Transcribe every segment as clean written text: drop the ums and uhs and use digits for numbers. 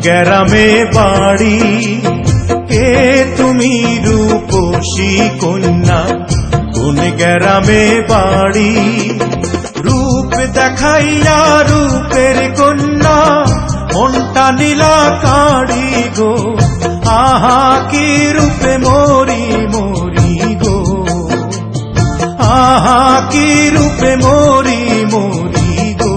গ্রামে বাড়ি? কে তুমি রূপসী কন্যা, কোন গ্রামে বাড়ি? রূপ দেখাইয়া রূপের কন্যা মনটা নীলা কাড়ি গো। আহা কি রূপে মরি মরি গো, আহা কি রূপে মরি মরি গো।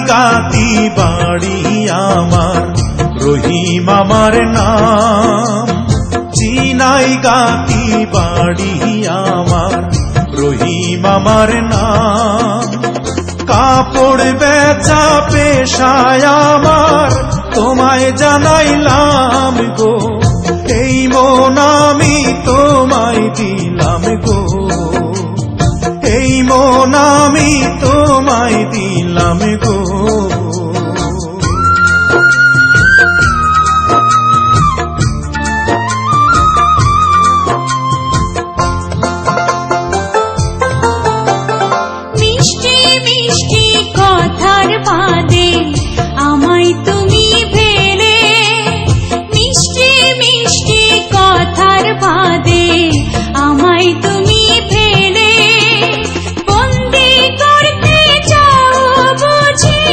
গাতি বাড়ি আমার, রহিম আমার নাম। চিনাই গাতি বাড়ি আমার, রহিম আমার নাম। কাপড় বেচা পেশায় আমার, তোমায় জানাইলাম গো। এই মন আমি তোমায় দিলাম গো, এই মন আমি তোমায় দিলাম গো। মিষ্টি মিষ্টি কথার ফাঁদে আমায় তুমি ফেলে, মিষ্টি মিষ্টি কথার ফাঁদে আমায় তুমি ফেলে। বন্দি করতে চাও বুঝি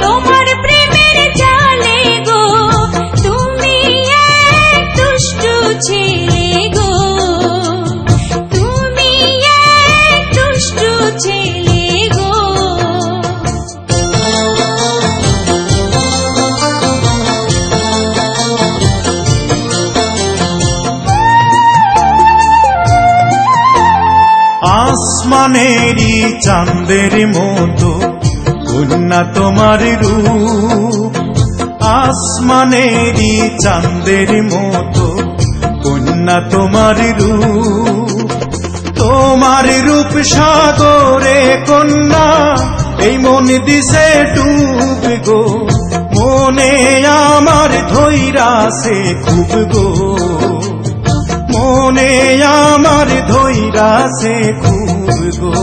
তোমার প্রেমের জালে গো, তুমি এক দুষ্টু ছেলে গো, তুমি এক দুষ্টু ছেলে গো। আসমানেরই চাঁদের মতো কন্যা তোমার রূপ, আসমানেরই চাঁদের মতো কন্যা তোমার রূপ। তোমার রূপ সাগরে কন্যা এই মন দিছে ডুব গো। মনে আমার ধৈরাছে খুব গো, মনে আমার ধৈরাছে খুব গো।